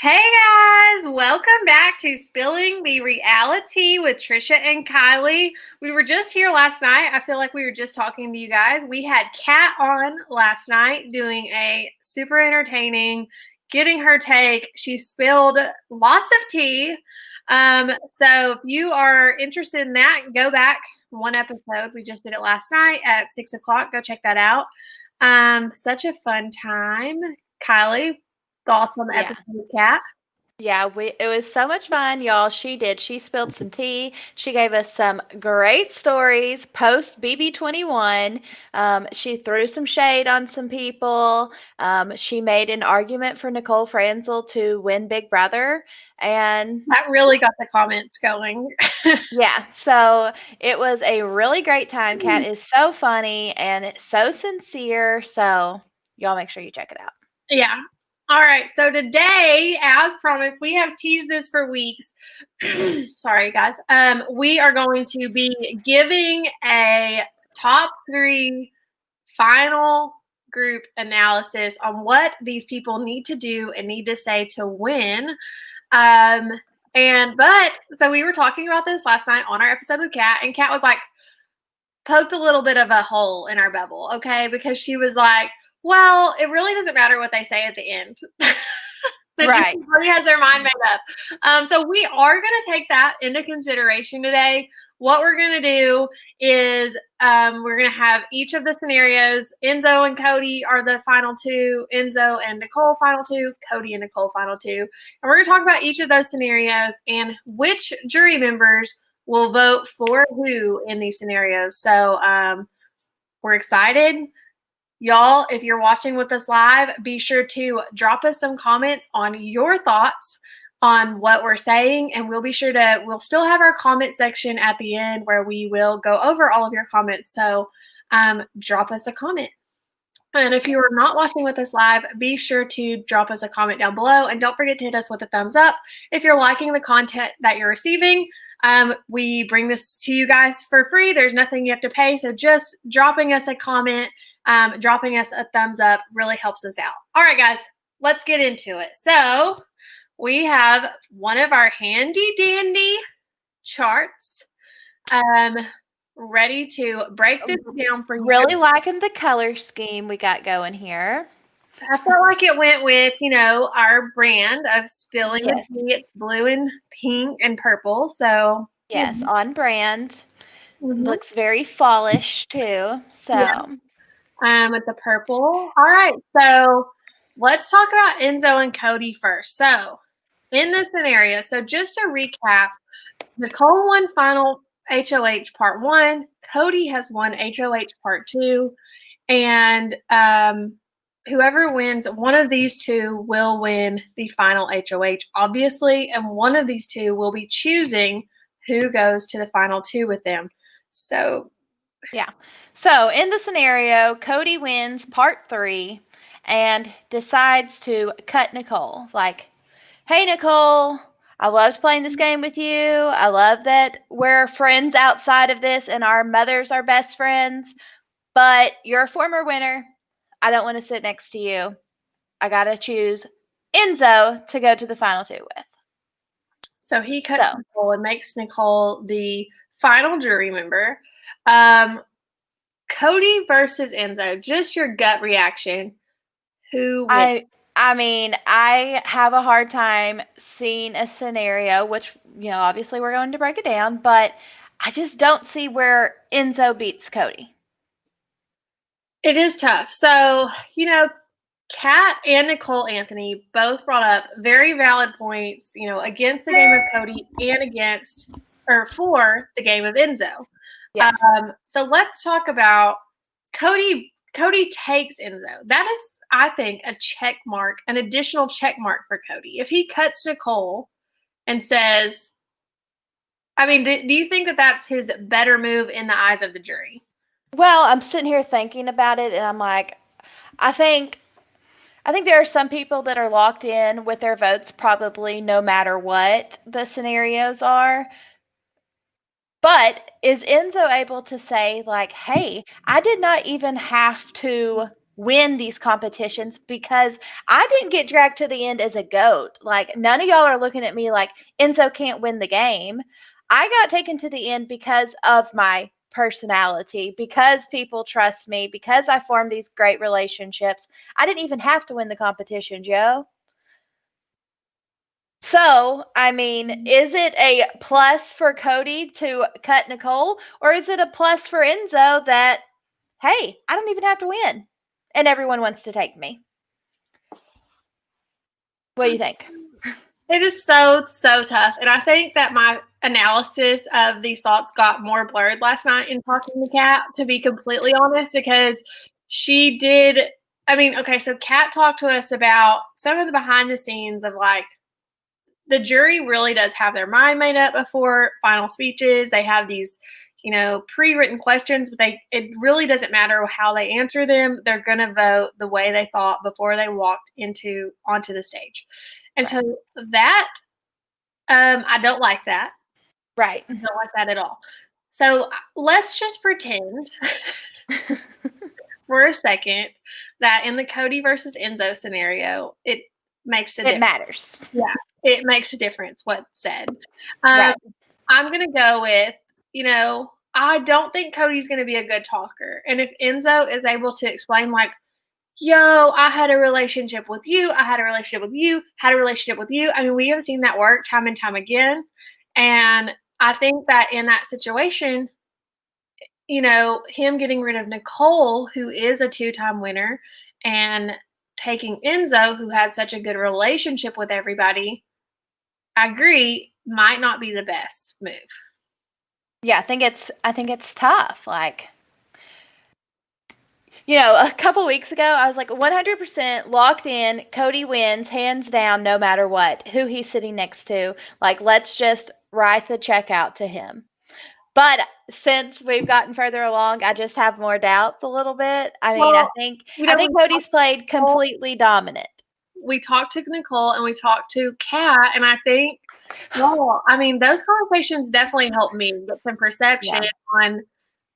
Hey guys, welcome back to Spilling the Reality with Trisha and Kiley. We were just here last night. I feel like we were just talking to you guys. We had Kat on last night doing a super entertaining, getting her take. She spilled lots of tea. So if you are interested in that, go back one episode. We just did it last night at 6 o'clock. Go check that out. Such a fun time. Kylie, thoughts on the Yeah. episode with Kat? Yeah, it was so much fun, y'all. She spilled some tea. She gave us some great stories post BB21. She threw some shade on some people. She made an argument for Nicole Franzel to win Big Brother. And That really got the comments going. yeah, so it was a really great time. Kat is so funny and so sincere. So y'all make sure you check it out. Yeah. All right. So today, as promised, we have teased this for weeks. Sorry, guys. We are going to be giving a top 3 final group analysis on what these people need to do and need to say to win. So we were talking about this last night on our episode with Kat, and Kat was like, poked a little bit of a hole in our bubble, okay? Because she was like, well, it really doesn't matter what they say at the end. The Right. jury already has their mind made up. So we are going to take that into consideration today. What we're going to do is we're going to have each of the scenarios. Enzo and Cody are the final 2. Enzo and Nicole final 2. Cody and Nicole final 2. And we're going to talk about each of those scenarios and which jury members will vote for who in these scenarios. So we're excited. Y'all, if you're watching with us live, be sure to drop us some comments on your thoughts on what we're saying, and we'll still have our comment section at the end where we will go over all of your comments. So drop us a comment. And if you are not watching with us live, be sure to drop us a comment down below, and don't forget to hit us with a thumbs up if you're liking the content that you're receiving. We bring this to you guys for free. There's nothing you have to pay, so just dropping us a comment, dropping us a thumbs up really helps us out. All right, guys, let's get into it. So we have one of our handy dandy charts ready to break this down for you. Really liking the color scheme we got going here. I felt like it went with, our brand of spilling Yes. the tea. It's blue and pink and purple. So Yes, on brand. Mhm. Looks very fallish too. So With the purple. All right. So let's talk about Enzo and Cody first. So in this scenario, so just to recap, Nicole won final HOH part 1. Cody has won HOH part 2. And whoever wins, one of these 2 will win the final HOH, obviously. And one of these 2 will be choosing who goes to the final 2 with them. So yeah. So in the scenario, Cody wins part 3 and decides to cut Nicole. Like, hey Nicole, I loved playing this game with you. I love that we're friends outside of this and our mothers are best friends, but you're a former winner. I don't want to sit next to you. I gotta choose Enzo to go to the final 2 with. So he cuts Nicole and makes Nicole the final jury member. Cody versus Enzo, just your gut reaction. Who wins? I mean, I have a hard time seeing a scenario, which, obviously we're going to break it down, but I just don't see where Enzo beats Cody. It is tough. So, Kat and Nicole Anthony both brought up very valid points, against the game of Cody and for the game of Enzo. Yeah. So let's talk about Cody. Cody takes Enzo. That is, I think, an additional check mark for Cody. If he cuts Nicole and says, do you think that that's his better move in the eyes of the jury? Well, I'm sitting here thinking about it, and I'm like, I think there are some people that are locked in with their votes probably no matter what the scenarios are. But is Enzo able to say, like, hey, I did not even have to win these competitions because I didn't get dragged to the end as a goat. Like, none of y'all are looking at me like Enzo can't win the game. I got taken to the end because of my personality, because people trust me, because I formed these great relationships. I didn't even have to win the competition, Joe. So, I mean, is it a plus for Cody to cut Nicole, or is it a plus for Enzo that, hey, I don't even have to win, and everyone wants to take me? What do you think? It is so tough. And I think that my analysis of these thoughts got more blurred last night in talking to Kat, to be completely honest, because she did. I mean, okay, so Kat talked to us about some of the behind the scenes of like the jury really does have their mind made up before final speeches. They have these, pre-written questions, but it really doesn't matter how they answer them. They're going to vote the way they thought before they walked onto the stage. And Right. so that, I don't like that. Right. I don't like that at all. So let's just pretend for a second that in the Cody versus Enzo scenario, it makes a It difference. matters. Yeah, it makes a difference what's said. Right. I'm going to go with, I don't think Cody's going to be a good talker. And if Enzo is able to explain, like, yo, I had a relationship with you, I had a relationship with you, had a relationship with you. I mean, we have seen that work time and time again. And I think that in that situation, him getting rid of Nicole, who is a 2-time winner, and taking Enzo, who has such a good relationship with everybody, I agree, might not be the best move. Yeah, I think it's tough. Like, a couple weeks ago, I was like 100% locked in. Cody wins, hands down, no matter what, who he's sitting next to. Like, let's just write the check out to him. But since we've gotten further along, I just have more doubts a little bit. I mean, Well, I think Cody's played completely dominant. We talked to Nicole and we talked to Kat, and I think, I mean, those conversations definitely helped me get some perception on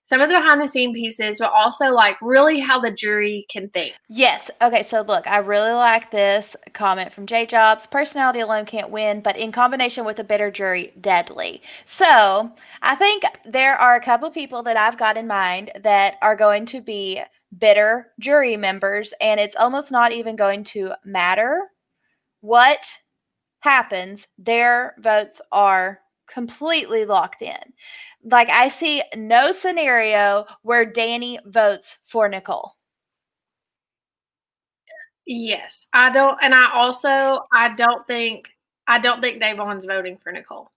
some of the behind the scene pieces, but also like really how the jury can think. Yes. Okay. So look, I really like this comment from J Jobs. Personality alone can't win, but in combination with a bitter jury, deadly. So I think there are a couple people that I've got in mind that are going to be bitter jury members, and it's almost not even going to matter what happens. Their votes are completely locked in. Like, I see no scenario where Danny votes for Nicole. Yes, I don't, and I don't think Davon's voting for Nicole.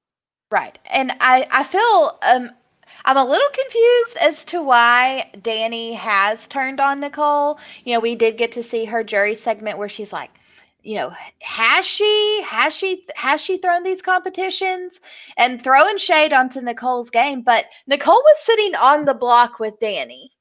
Right. And I feel I'm a little confused as to why Danny has turned on Nicole. We did get to see her jury segment where she's like, has she thrown these competitions and throwing shade onto Nicole's game, but Nicole was sitting on the block with Danny.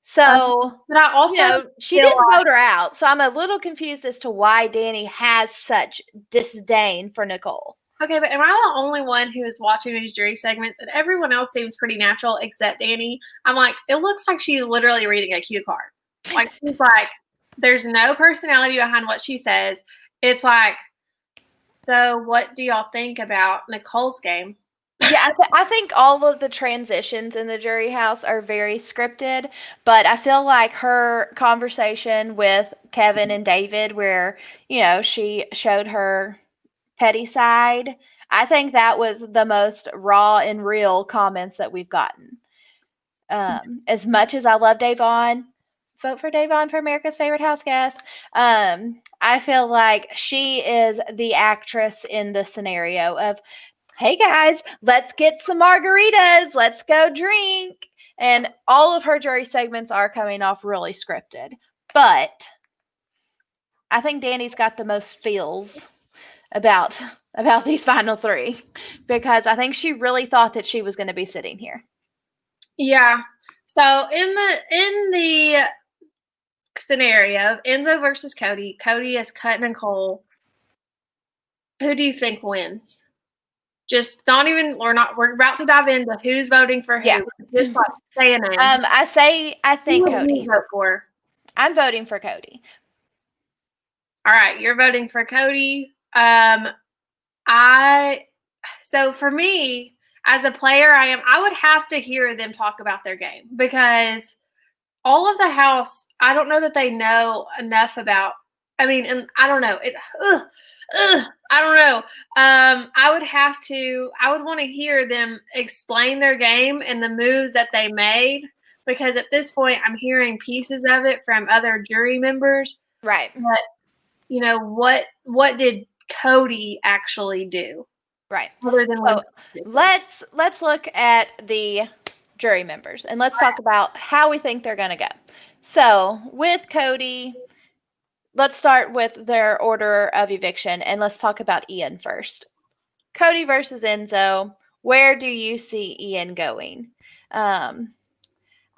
So, but I also she didn't vote her out. So I'm a little confused as to why Danny has such disdain for Nicole. Okay, but am I the only one who is watching these jury segments and everyone else seems pretty natural except Danny? I'm like, it looks like she's literally reading a cue card. Like, she's like, there's no personality behind what she says. It's like, so what do y'all think about Nicole's game? Yeah, I think all of the transitions in the jury house are very scripted, but I feel like her conversation with Kevin and David, where, she showed her petty side, I think that was the most raw and real comments that we've gotten. As much as I love Davon, vote for Davon for America's Favorite House Guest. I feel like she is the actress in the scenario of, hey guys, let's get some margaritas, let's go drink. And all of her jury segments are coming off really scripted. But I think Danny's got the most feels about these final three, because I think she really thought that she was going to be sitting here. Yeah. So in the scenario of Enzo versus Cody, Cody has cut Nicole. Who do you think wins? Just we're about to dive into who's voting for who. Yeah. Just like say a name. I think Who would Cody. you vote for? I'm voting for Cody. All right, you're voting for Cody. So for me, as a player, I would have to hear them talk about their game because all of the house, I don't know that they know enough about. I mean, and I don't know. I don't know. I would want to hear them explain their game and the moves that they made because at this point I'm hearing pieces of it from other jury members. Right. But what did Cody actually do? Right. Other than So let's look at the jury members and let's talk about how we think they're going to go. So with Cody, let's start with their order of eviction and let's talk about Ian first. Cody versus Enzo. Where do you see Ian going?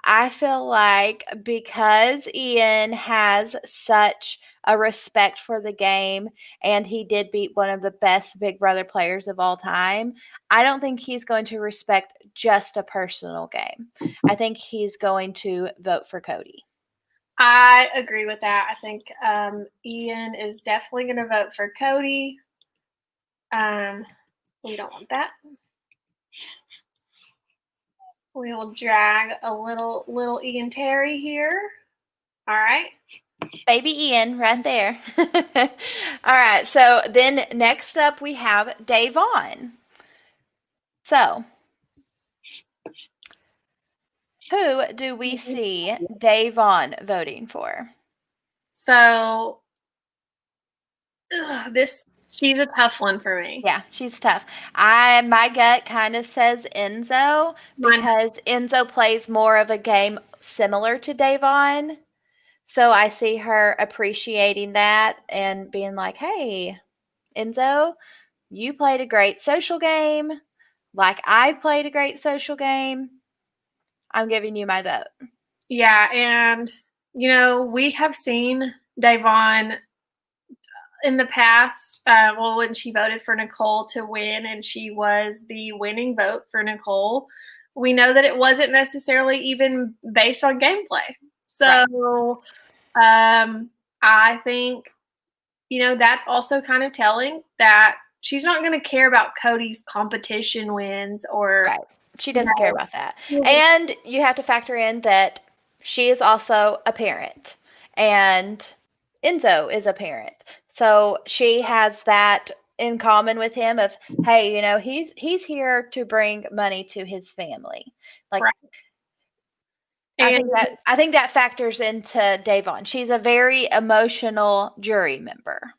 I feel like because Ian has such a respect for the game and he did beat one of the best Big Brother players of all time, I don't think he's going to respect just a personal game. I think he's going to vote for Cody. I agree with that. I think Ian is definitely going to vote for Cody. We don't want that. We will drag a little Ian Terry here. All right. Baby Ian right there. All right. So then next up we have Davon. So who do we see Davon voting for? So she's a tough one for me. Yeah, she's tough. My gut kind of says Enzo because Enzo plays more of a game similar to Davon. So I see her appreciating that and being like, "Hey, Enzo, you played a great social game. Like I played a great social game. I'm giving you my vote." Yeah, and we have seen Davon in the past, when she voted for Nicole to win and she was the winning vote for Nicole, we know that it wasn't necessarily even based on gameplay. So I think, that's also kind of telling that she's not going to care about Cody's competition wins or. Right. She doesn't care about that. And you have to factor in that she is also a parent and Enzo is a parent. So she has that in common with him of, hey, he's here to bring money to his family. Like Right. I think that factors into Davon. She's a very emotional jury member.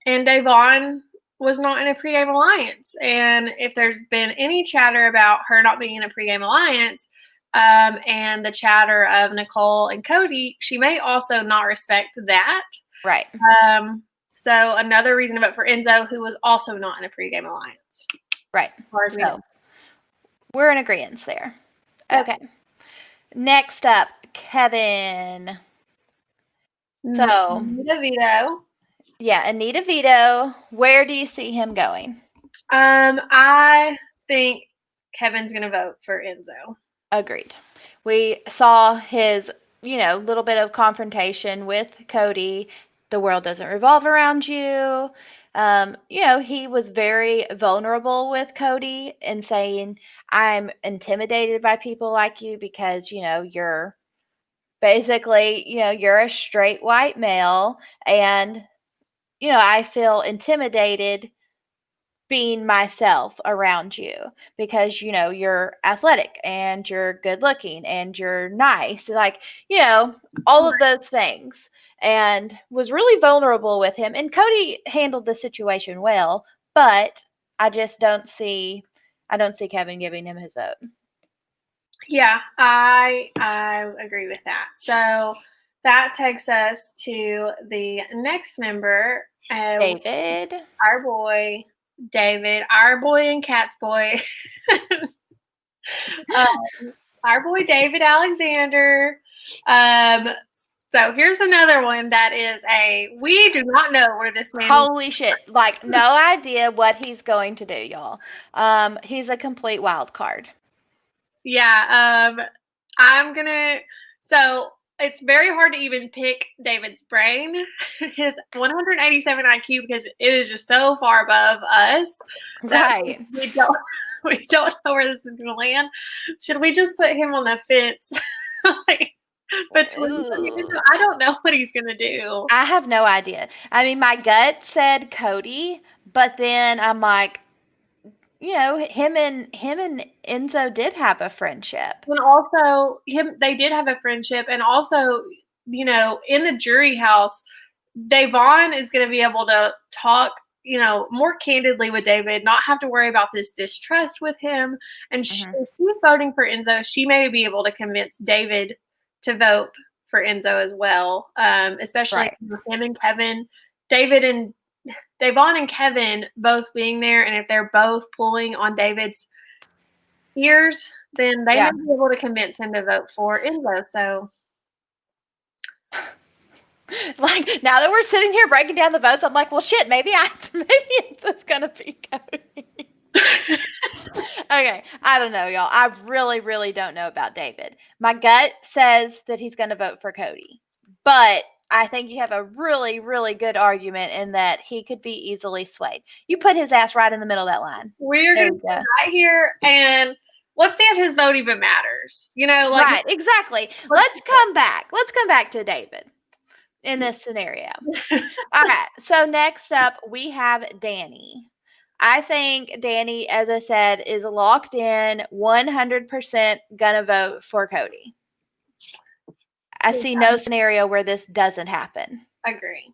And Davon was not in a pregame alliance. And if there's been any chatter about her not being in a pregame alliance, and the chatter of Nicole and Cody, she may also not respect that. Right. So another reason to vote for Enzo, who was also not in a pregame alliance. Right. So we're in agreement there. Yeah. Okay. Next up, Kevin. So Anita Vito. Yeah, Anita Vito. Where do you see him going? I think Kevin's going to vote for Enzo. Agreed. We saw his, little bit of confrontation with Cody. The world doesn't revolve around you. He was very vulnerable with Cody and saying, I'm intimidated by people like you because, you're basically, you're a straight white male and, I feel intimidated being myself around you because you're athletic and you're good looking and you're nice, like all of those things, and was really vulnerable with him, and Cody handled the situation well, but I don't see Kevin giving him his vote. Yeah, I agree with that. So that takes us to the next member, David, our boy David, our boy and Cat's boy, our boy David Alexander. So here's another one that is we do not know where this man. Holy shit! Like no idea what he's going to do, y'all. He's a complete wild card. Yeah. I'm gonna. So it's very hard to even pick David's brain, his 187 IQ, because it is just so far above us that Right. we don't know where this is going to land. Should we just put him on the fence? Like, I don't know what he's going to do. I have no idea. I mean, my gut said Cody, but then I'm like, him and Enzo did have a friendship. And also, they did have a friendship, and also, in the jury house, Davon is going to be able to talk, more candidly with David, not have to worry about this distrust with him. And if she's voting for Enzo, she may be able to convince David to vote for Enzo as well, especially with him and Kevin. Davon and Kevin both being there, and if they're both pulling on David's ears, then they may be able to convince him to vote for Enzo. So, like, now that we're sitting here breaking down the votes, I'm like, well, shit, maybe Enzo's gonna be Cody. Okay, I don't know, y'all. I really, really don't know about David. My gut says that he's gonna vote for Cody, but I think you have a really, really good argument in that he could be easily swayed. You put his ass right in the middle of that line. We're going to go right here, and let's see if his vote even matters. Right, exactly. Let's come back. Let's come back to David in this scenario. All right, so next up, we have Danny. I think Danny, as I said, is locked in, 100% gonna vote for Cody. I see no scenario where this doesn't happen. Agree.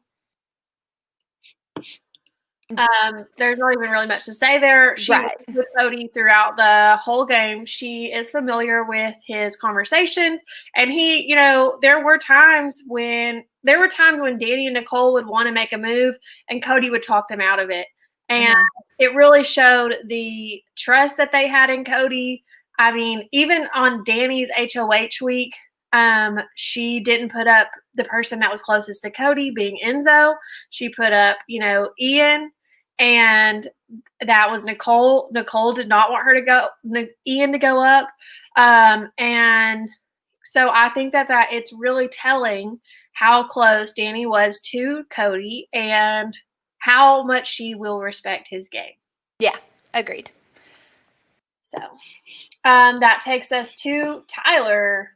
There's not even really much to say there. She was with Cody throughout the whole game. She is familiar with his conversations, and he, there were times when Danny and Nicole would want to make a move, and Cody would talk them out of it. And it really showed the trust that they had in Cody. I mean, even on Danny's HOH week, she didn't put up the person that was closest to Cody, being Enzo. She put up, Ian, and that was Nicole. Nicole did not want Ian to go up. And so I think that it's really telling how close Danny was to Cody and how much she will respect his game. Yeah, agreed. So that takes us to Tyler.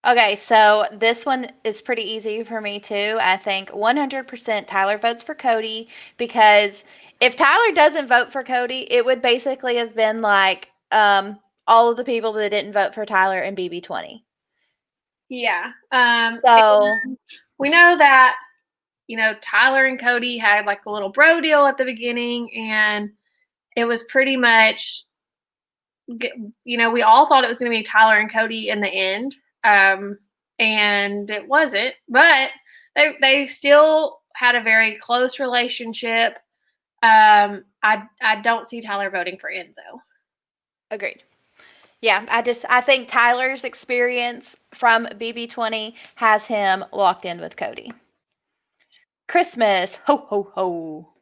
Okay, so this one is pretty easy for me too. I think 100% Tyler votes for Cody, because if Tyler doesn't vote for Cody, it would basically have been like all of the people that didn't vote for Tyler in BB20. Yeah. So we know that, Tyler and Cody had like a little bro deal at the beginning, and it was pretty much, we all thought it was going to be Tyler and Cody in the end. And it wasn't, but they still had a very close relationship. I don't see Tyler voting for Enzo. Agreed. Yeah, I think Tyler's experience from BB20 has him locked in with Cody. Christmas, ho ho ho.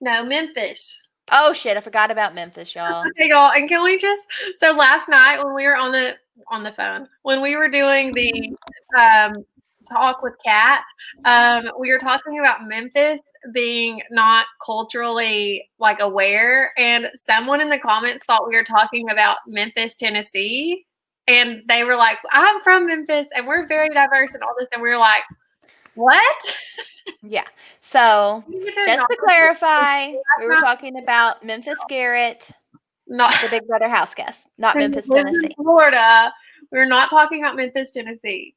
No, Memphis. Oh shit, I forgot about Memphis, y'all. Okay, y'all, and can we so last night when we were on the phone, when we were doing the talk with Kat, we were talking about Memphis being not culturally like aware, and someone in the comments thought we were talking about Memphis, Tennessee, and they were like, I'm from Memphis and we're very diverse and all this, and we were like, what? Yeah. So just to clarify, we were talking about Memphis Garrett, not the Big Brother house guest, not Memphis, Tennessee. Florida. We're not talking about Memphis, Tennessee.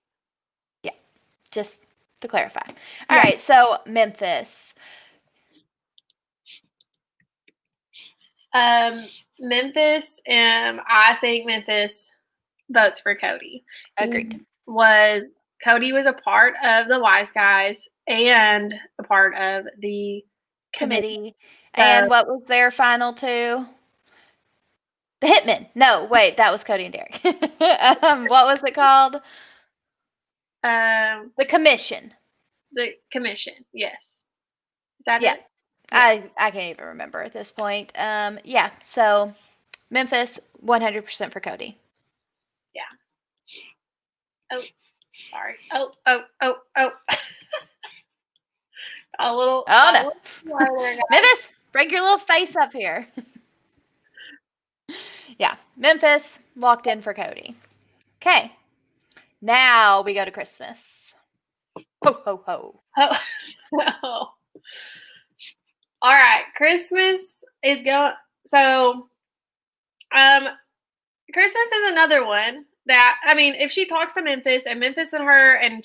Yeah. Just to clarify. All right. So Memphis. Memphis, I think Memphis votes for Cody. Agreed. Cody was a part of the Wise Guys and a part of the committee. And what was their final two? The Hitmen. No, wait, that was Cody and Derek. What was it called? The Commission. The Commission, yes. Is that it? Yeah. I can't even remember at this point. Yeah, so Memphis, 100% for Cody. Yeah. Oh, Sorry. Oh. A little. Oh, no. Memphis, bring your little face up here. Yeah, Memphis locked in for Cody. Okay. Now we go to Christmas. Ho, ho, ho. Oh. No. All right. Christmas is going. So, Christmas is another one that, I mean, if she talks to Memphis and Memphis and her, and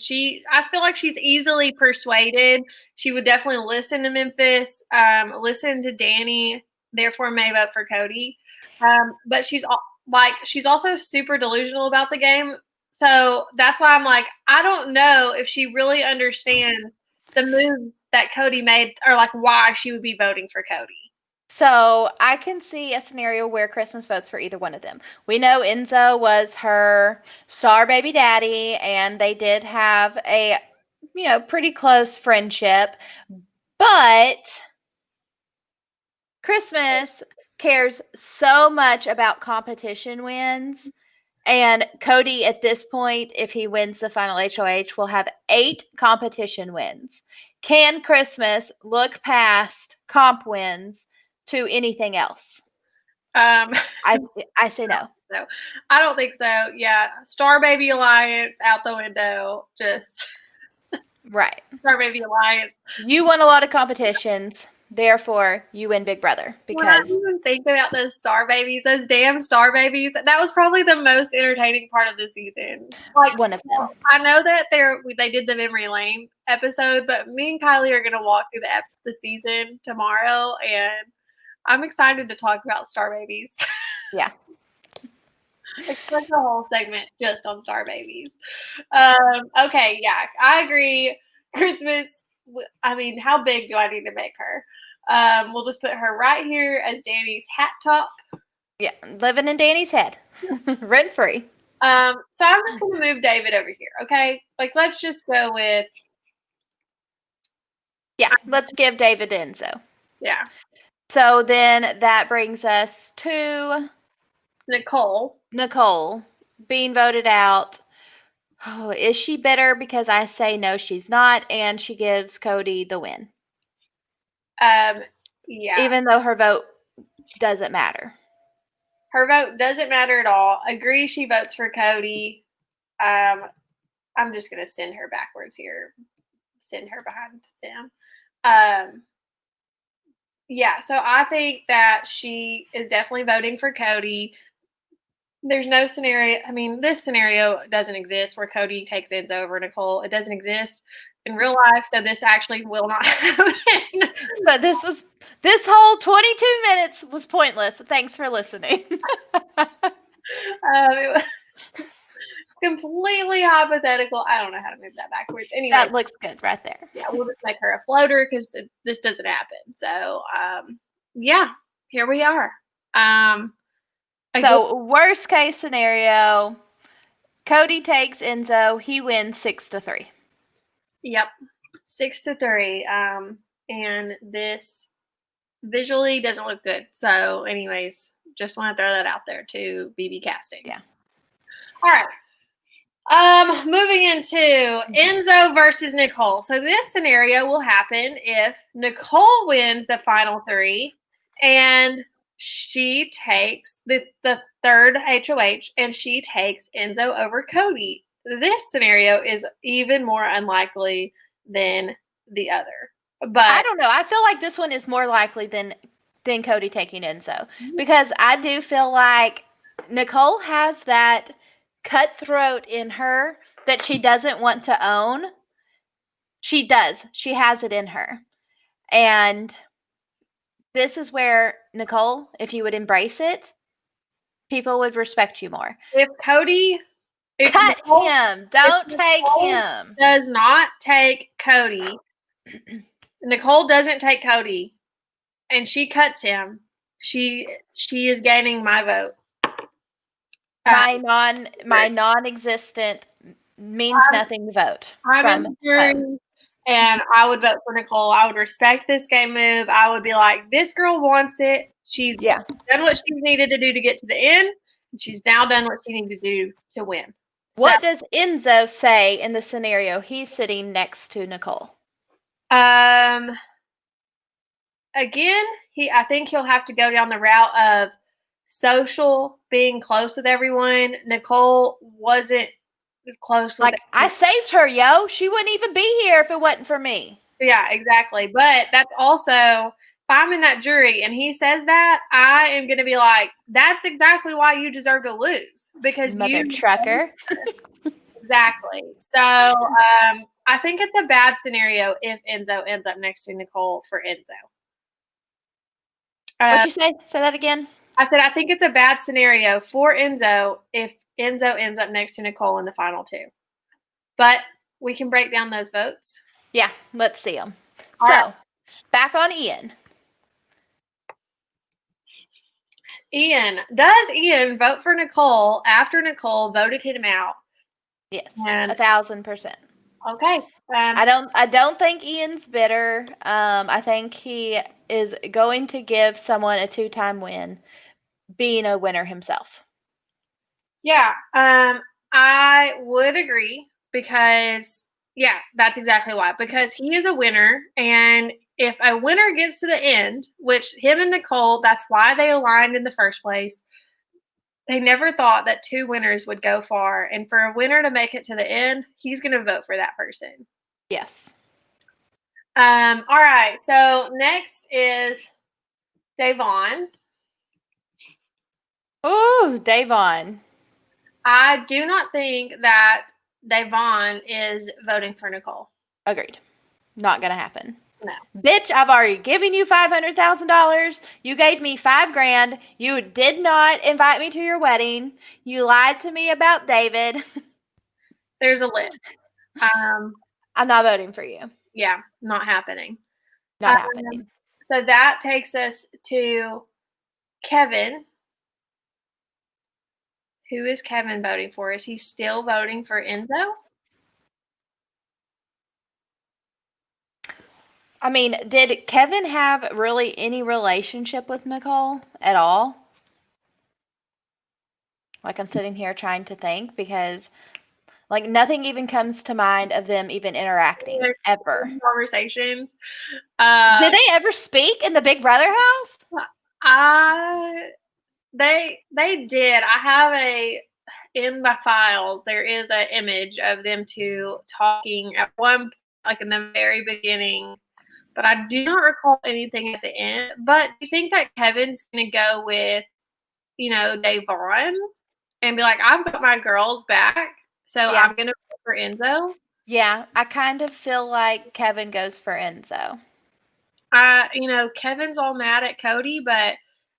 I feel like she's easily persuaded. She would definitely listen to Memphis, listen to Danny, therefore may vote for Cody. But she's also super delusional about the game. So that's why I'm like, I don't know if she really understands the moves that Cody made, or like why she would be voting for Cody. So I can see a scenario where Christmas votes for either one of them. We know Enzo was her star baby daddy, and they did have a, pretty close friendship. But Christmas cares so much about competition wins. And Cody, at this point, if he wins the final HOH, will have 8 competition wins. Can Christmas look past comp wins to anything else? I say no. So I don't think so. Yeah, Star Baby Alliance out the window. Just right. Star Baby Alliance. You won a lot of competitions, therefore you win Big Brother. Because when I even think about those Star Babies, those damn Star Babies, that was probably the most entertaining part of the season. Like one of them. I know that they did the Memory Lane episode, but me and Kylie are gonna walk through the season tomorrow, and I'm excited to talk about Star Babies. Yeah. Expect the whole segment just on Star Babies. Okay, yeah, I agree. Christmas, I mean, how big do I need to make her? We'll just put her right here as Danny's hat top. Yeah, living in Danny's head. Rent free. So I'm just going to move David over here, okay? Like, let's just go with... Yeah, let's give David to Enzo. Yeah. So then that brings us to... Nicole being voted out. Oh, is she bitter because I say no, she's not, and she gives Cody the win? Yeah. Even though her vote doesn't matter. Her vote doesn't matter at all. Agree she votes for Cody. I'm just going to send her backwards here. Send her behind them. Yeah, so I think that she is definitely voting for Cody. There's no scenario. I mean, this scenario doesn't exist where Cody takes Enzo over Nicole. It doesn't exist in real life, so this actually will not happen. But this whole 22 minutes was pointless. Thanks for listening. It was completely hypothetical. I don't know how to move that backwards. Anyway, that looks good right there. Yeah, we'll just make her a floater because this doesn't happen. So, yeah, here we are. So worst case scenario, Cody takes Enzo. He wins 6-3. Yep, 6-3. And this visually doesn't look good. So, anyways, just want to throw that out there to BB Casting. Yeah. All right. Moving into Enzo versus Nicole. So this scenario will happen if Nicole wins the final 3 and she takes the third HOH and she takes Enzo over Cody. This scenario is even more unlikely than the other. But I don't know. I feel like this one is more likely than Cody taking Enzo, because I do feel like Nicole has that cutthroat in her that she doesn't want to own. She does. She has it in her. And this is where, Nicole, if you would embrace it, people would respect you more. If cut him. Don't take him. Does not take Cody. Nicole doesn't take Cody, and she cuts him. She is gaining my vote. My non-existent means nothing vote. And I would vote for Nicole. I would respect this game move. I would be like, this girl wants it. She's done what she's needed to do to get to the end. And she's now done what she needed to do to win. What does Enzo say in the scenario he's sitting next to Nicole? Again, I think he'll have to go down the route of social, being close with everyone. Nicole wasn't close with I saved her, yo. She wouldn't even be here if it wasn't for me. Yeah, exactly. But that's also, if I'm in that jury and he says that, I am going to be like, that's exactly why you deserve to lose. Because Mother trucker. Exactly. So I think it's a bad scenario if Enzo ends up next to Nicole for Enzo. What'd you say? Say that again. I said I think it's a bad scenario for Enzo if Enzo ends up next to Nicole in the final two. But we can break down those votes. Yeah, let's see them. All right. Back on Ian. Ian, does Ian vote for Nicole after Nicole voted him out? Yes, 1,000%. Okay. I don't think Ian's bitter. I think he is going to give someone a 2-time win, being a winner himself. Yeah, I would agree because, yeah, that's exactly why. Because he is a winner, and if a winner gets to the end, which him and Nicole, that's why they aligned in the first place. They never thought that 2 winners would go far, and for a winner to make it to the end, he's going to vote for that person. Yes. All right, so next is Davon. Ooh, Davon. I do not think that Davon is voting for Nicole. Agreed. Not gonna happen. No. Bitch, I've already given you $500,000. You gave me $5,000. You did not invite me to your wedding. You lied to me about David. There's a list. I'm not voting for you. Yeah, not happening. Not happening. So that takes us to Kevin. Who is Kevin voting for? Is he still voting for Enzo? I mean, did Kevin have really any relationship with Nicole at all? Like, I'm sitting here trying to think because, like, nothing even comes to mind of them even interacting ever. Conversations. Did they ever speak in the Big Brother house? They did. I have in my files. There is an image of them two talking at one, like in the very beginning. But I do not recall anything at the end. But do you think that Kevin's going to go with, Davon and be like, I've got my girls back, so yeah. I'm going to vote for Enzo? Yeah, I kind of feel like Kevin goes for Enzo. Kevin's all mad at Cody, but,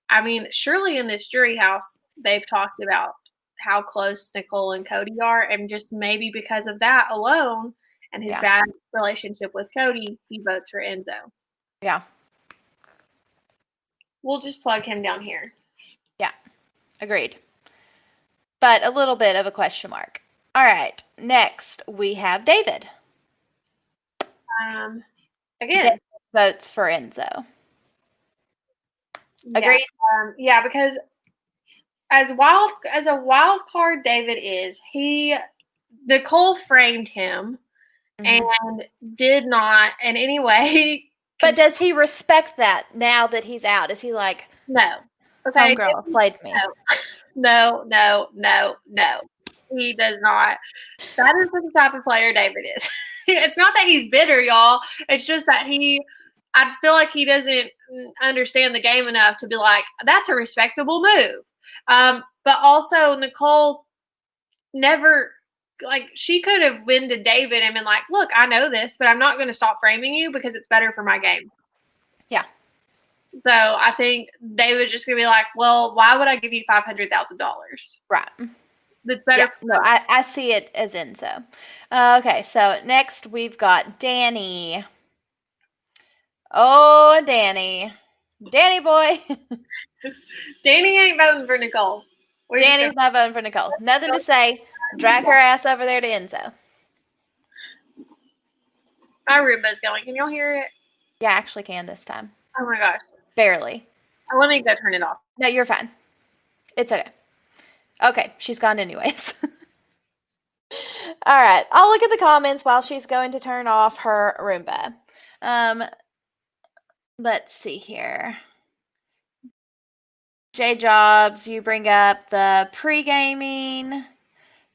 I mean, surely in this jury house, they've talked about how close Nicole and Cody are, and just maybe because of that alone and his bad relationship with Cody, he votes for Enzo. Yeah. We'll just plug him down here. Yeah, agreed. But a little bit of a question mark. All right, next we have David. Again. David votes for Enzo. Agreed? Yeah, because as a wild card David is, Nicole framed him and did not in any way. But does he respect that now that he's out? Is he like, no? Okay, homegirl played me. No. He does not. That is the type of player David is. It's not that he's bitter, y'all. It's just that I feel like he doesn't understand the game enough to be like, that's a respectable move. But also Nicole never, like, she could have been to David and been like, look, I know this, but I'm not going to stop framing you because it's better for my game. Yeah. So I think David's just going to be like, well, why would I give you $500,000? Right. That's better. Yeah, no, I see it as Enzo. Okay, so next we've got Danny. Oh, Danny. Danny boy. Danny ain't voting for Nicole. Danny's not voting for Nicole. Nothing to say. Drag her ass over there to Enzo. My Roomba's going. Can y'all hear it? Yeah, I actually can this time. Oh my gosh. Barely. Let me go turn it off. No, you're fine. It's okay. Okay, she's gone anyways. All right. I'll look at the comments while she's going to turn off her Roomba. Let's see here. J Jobs, you bring up the pre-gaming.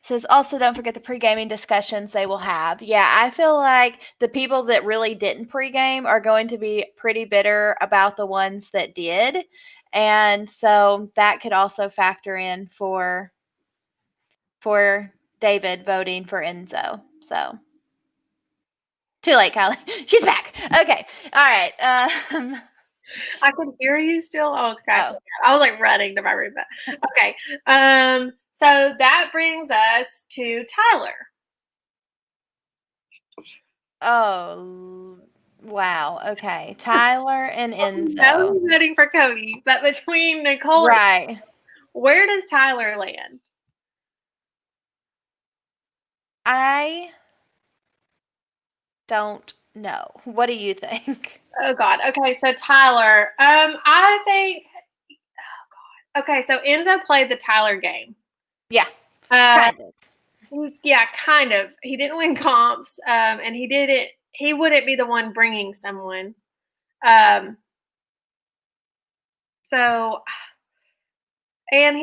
Says also don't forget the pre-gaming discussions they will have. Yeah, I feel like the people that really didn't pre-game are going to be pretty bitter about the ones that did. And so that could also factor in for David voting for Enzo. So too late, Kylie. She's back. Okay. All right. I could hear you still. I was cracking Oh. up. I was like running to my room. Okay. So that brings us to Tyler. Oh, wow. Okay. Tyler and No, Enzo. he's voting for Cody, but between Nicole, Right. where does Tyler land? I don't know. What do you think? Oh God. Okay, so Tyler. I think. Oh God. Okay, so Enzo played the Tyler game. Yeah. Uh, Kind of. yeah, kind of. He didn't win comps, and he did it. He wouldn't be the one bringing someone. So, and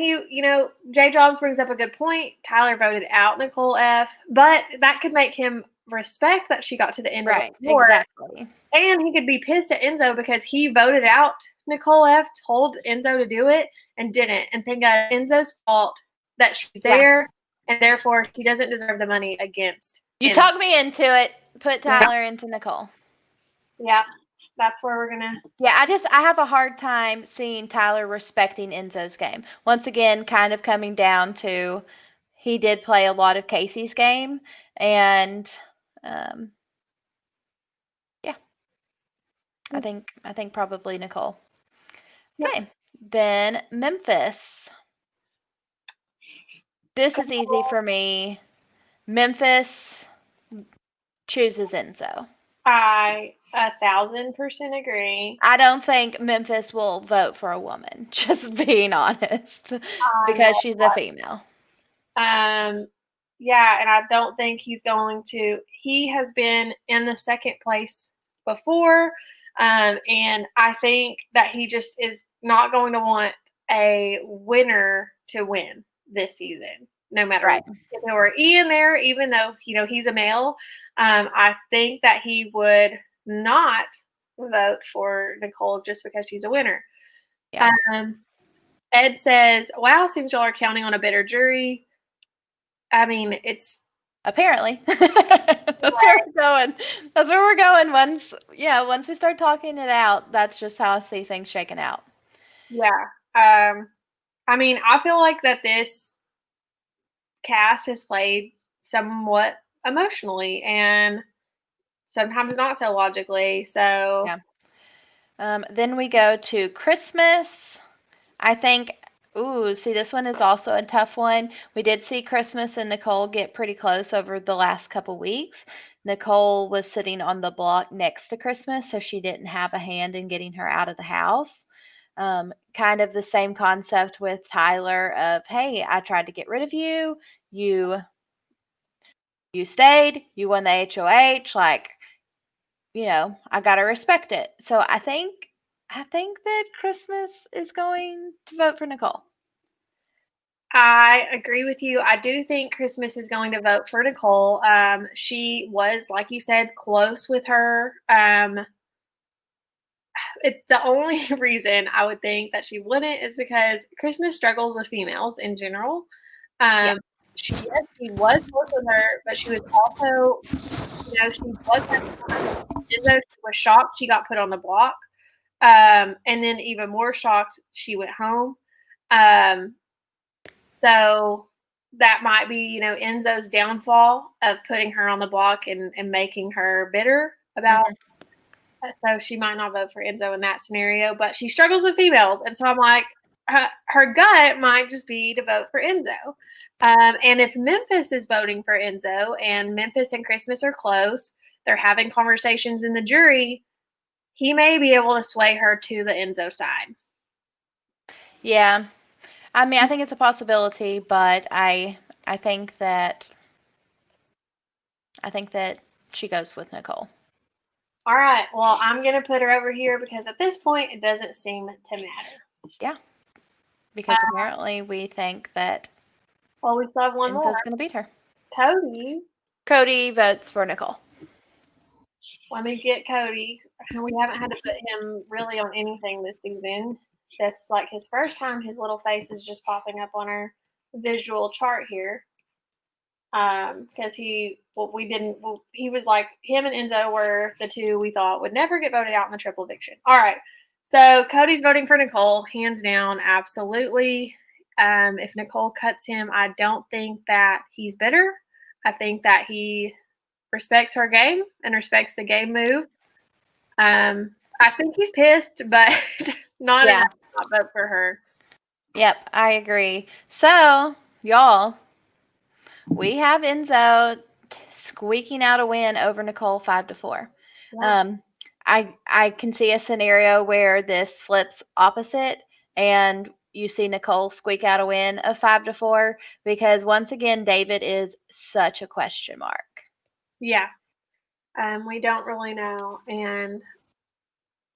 Jay Jobs brings up a good point. Tyler voted out Nicole F, but that could make him respect that she got to the end of Right. the war. Exactly. And he could be pissed at Enzo because he voted out Nicole F, told Enzo to do it, and didn't, and think that Enzo's fault that she's there, and therefore she doesn't deserve the money against You Enzo. talked me into it. Put Tyler into Nicole. Yeah, that's where we're gonna. Yeah, I have a hard time seeing Tyler respecting Enzo's game. Once again, kind of coming down to he did play a lot of Casey's game, and yeah, I think probably Nicole. Okay, then Memphis. This is easy for me. Memphis chooses Enzo. I 1,000% agree. I don't think Memphis will vote for a woman, just being honest, because she's a female. Yeah, and I don't think he's going to. He has been in the second place before, and I think that he just is not going to want a winner to win this season, no matter Right. if there were E in there, even though he's a male. I think that he would not vote for Nicole just because she's a winner. Yeah. Ed says, "Wow, seems y'all are counting on a bitter jury." I mean, it's apparently that's where we're going. That's where we're going. Once we start talking it out, that's just how I see things shaking out. Yeah. I mean, I feel like that this cast has played somewhat emotionally and sometimes not so logically. So yeah. Then we go to Christmas. I think. Ooh, see, this one is also a tough one. We did see Christmas and Nicole get pretty close over the last couple weeks. Nicole was sitting on the block next to Christmas, so she didn't have a hand in getting her out of the house. Kind of the same concept with Tyler of, hey, I tried to get rid of you. You stayed. You won the HOH. Like, I gotta respect it. So I think that Christmas is going to vote for Nicole. I agree with you. I do think Christmas is going to vote for Nicole. She was, like you said, close with her. It's the only reason I would think that she wouldn't is because Christmas struggles with females in general. Yeah. She was close with her, but she was also, she wasn't. Enzo was shocked she got put on the block, and then even more shocked she went home. So that might be, Enzo's downfall of putting her on the block and making her bitter about. So she might not vote for Enzo in that scenario, but she struggles with females, and so I'm like, her gut might just be to vote for Enzo. And if Memphis is voting for Enzo, and Memphis and Christmas are close, they're having conversations in the jury, he may be able to sway her to the Enzo side. Yeah. I mean, I think it's a possibility, but I think that I think that she goes with Nicole. All right. Well, I'm going to put her over here because at this point, it doesn't seem to matter. Yeah. Because apparently we think that well, we still have one more. Enzo's going to beat her. Cody votes for Nicole. Let me get Cody. We haven't had to put him really on anything this season. That's like his first time. His little face is just popping up on our visual chart here. Because he was like, him and Enzo were the two we thought would never get voted out in the triple eviction. All right. So Cody's voting for Nicole, hands down, absolutely. If Nicole cuts him, I don't think that he's bitter. I think that he respects her game and respects the game move. I think he's pissed, but not enough to not vote for her. Yep, I agree. So, y'all, we have Enzo squeaking out a win over Nicole 5-4. Yeah. I can see a scenario where this flips opposite and you see Nicole squeak out a win of 5-4 because once again David is such a question mark. Yeah. We don't really know. And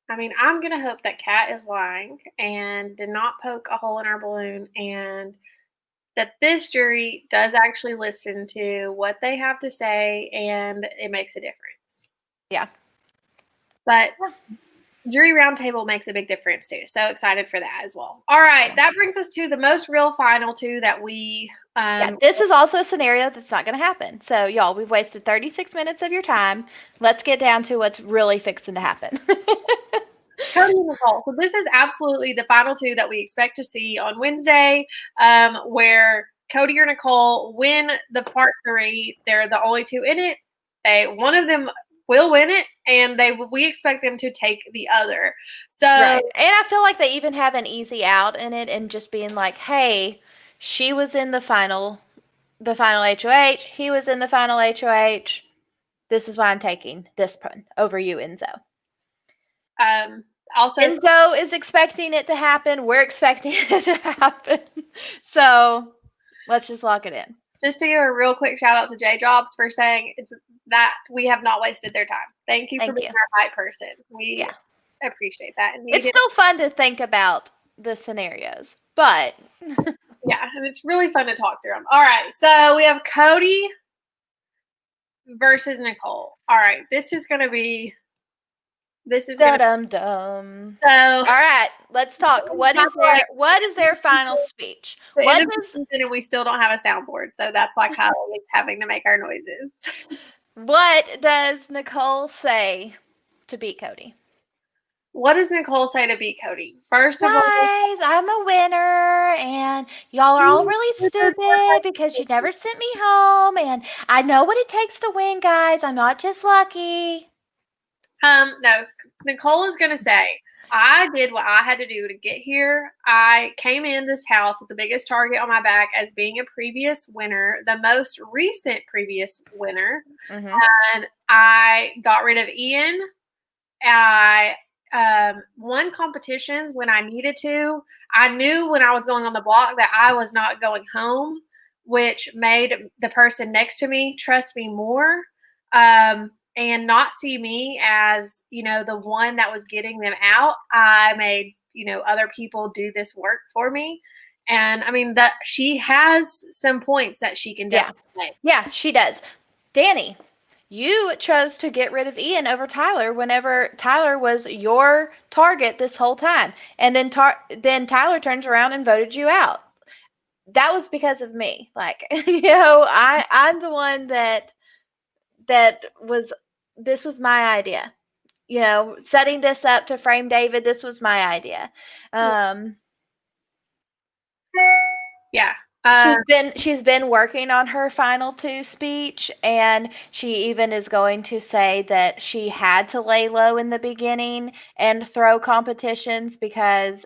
I mean, I'm going to hope that Kat is lying and did not poke a hole in our balloon and that this jury does actually listen to what they have to say and it makes a difference. Yeah. But jury roundtable makes a big difference too. So excited for that as well. All right. That brings us to the most real final two that we this is also a scenario that's not going to happen. So, y'all, we've wasted 36 minutes of your time. Let's get down to what's really fixing to happen. Cody and Nicole. So this is absolutely the final two that we expect to see on Wednesday, where Cody or Nicole win the part 3. They're the only two in it. One of them will win it, and we expect them to take the other. So, right. And I feel like they even have an easy out in it, and just being like, "Hey, she was in the final HOH. He was in the final HOH. This is why I'm taking this one over you, Enzo." Also, Enzo is expecting it to happen. We're expecting it to happen. So let's just lock it in. Just to give a real quick shout out to J Jobs for saying it's that we have not wasted their time. Thank you for being our hype person. We appreciate that. And it's still fun to think about the scenarios, but yeah, and it's really fun to talk through them. All right, so we have Cody versus Nicole. All right, this is going to be. This is dum-dum. So, all right, let's talk. What is their final speech? What is and we still don't have a soundboard, so that's why Kylie is having to make our noises. What does Nicole say to beat Cody? What does Nicole say to beat Cody? First of all, guys, I'm a winner, and y'all are all really stupid because you never sent me home, and I know what it takes to win, guys. I'm not just lucky. No, Nicole is going to say, I did what I had to do to get here. I came in this house with the biggest target on my back as being a previous winner, the most recent previous winner. Mm-hmm. And I got rid of Ian. I won competitions when I needed to. I knew when I was going on the block that I was not going home, which made the person next to me trust me more. And not see me as, the one that was getting them out. I made, other people do this work for me. And I mean that she has some points that she can definitely make. Yeah, she does. Danny, you chose to get rid of Ian over Tyler whenever Tyler was your target this whole time. And then Tyler turns around and voted you out. That was because of me. Like, I'm the one that was, this was my idea. Setting this up to frame David, this was my idea. Yeah. She's been working on her final 2 speech, and she even is going to say that she had to lay low in the beginning and throw competitions because,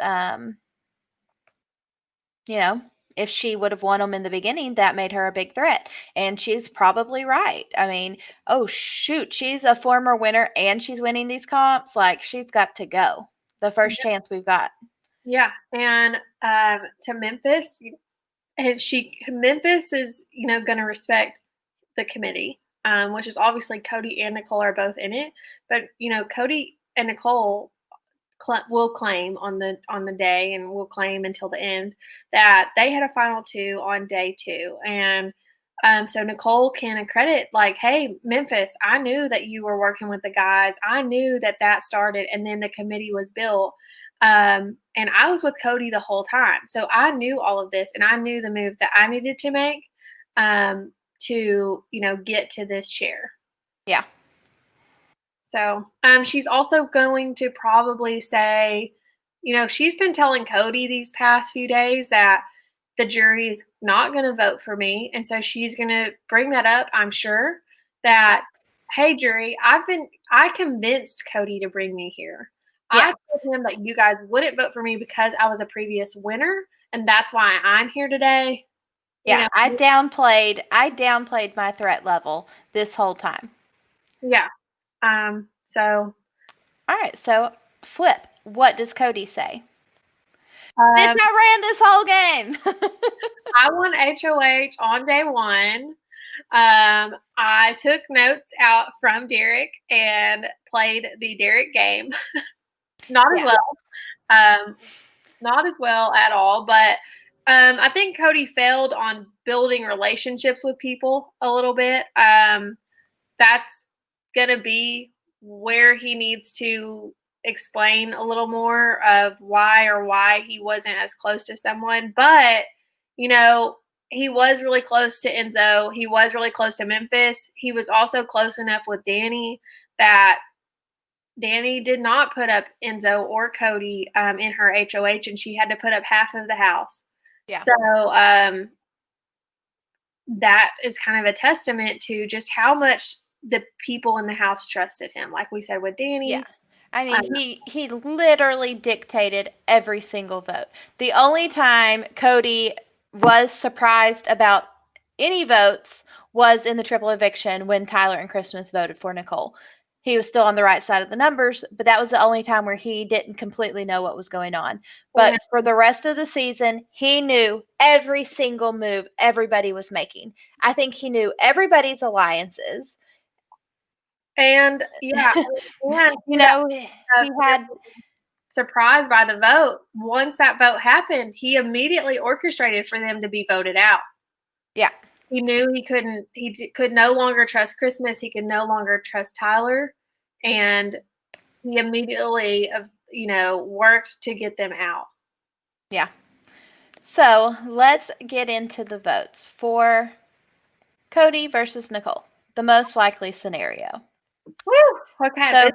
if she would have won them in the beginning, that made her a big threat. And she's probably right. I mean, oh, shoot, she's a former winner and she's winning these comps. Like, she's got to go. The first chance we've got. Yeah. And to Memphis, Memphis is, going to respect the committee. which is obviously Cody and Nicole are both in it. But Cody and Nicole will claim on the day, and will claim until the end, that they had a final two on day 2, and so Nicole can credit, like, hey, Memphis, I knew that you were working with the guys. I knew that started, and then the committee was built. And I was with Cody the whole time. So I knew all of this, and I knew the moves that I needed to make to, get to this chair. Yeah. So she's also going to probably say, she's been telling Cody these past few days that the jury is not going to vote for me. And so she's going to bring that up, I'm sure, that, hey, jury, I convinced Cody to bring me here. Yeah. I told him that you guys wouldn't vote for me because I was a previous winner, and that's why I'm here today. Yeah, I downplayed my threat level this whole time. Yeah. So. All right, so flip. What does Cody say? Bitch, I ran this whole game. I won HOH on day 1. I took notes out from Derek and played the Derek game. Not as well. Not as well at all, but I think Cody failed on building relationships with people a little bit. That's going to be where he needs to explain a little more of why he wasn't as close to someone. But, he was really close to Enzo. He was really close to Memphis. He was also close enough with Danny that Danny did not put up Enzo or Cody in her HOH, and she had to put up half of the house. Yeah. So that is kind of a testament to just how much the people in the house trusted him. Like we said with Danny. Yeah. I mean, he literally dictated every single vote. The only time Cody was surprised about any votes was in the triple eviction when Tyler and Christmas voted for Nicole. He was still on the right side of the numbers, but that was the only time where he didn't completely know what was going on. But for the rest of the season, he knew every single move everybody was making. I think he knew everybody's alliances. And yeah, and, he had surprised by the vote. Once that vote happened, he immediately orchestrated for them to be voted out. Yeah. He knew he could no longer trust Christmas. He could no longer trust Tyler. And he immediately, worked to get them out. Yeah. So let's get into the votes for Cody versus Nicole, the most likely scenario. Woo! Okay. So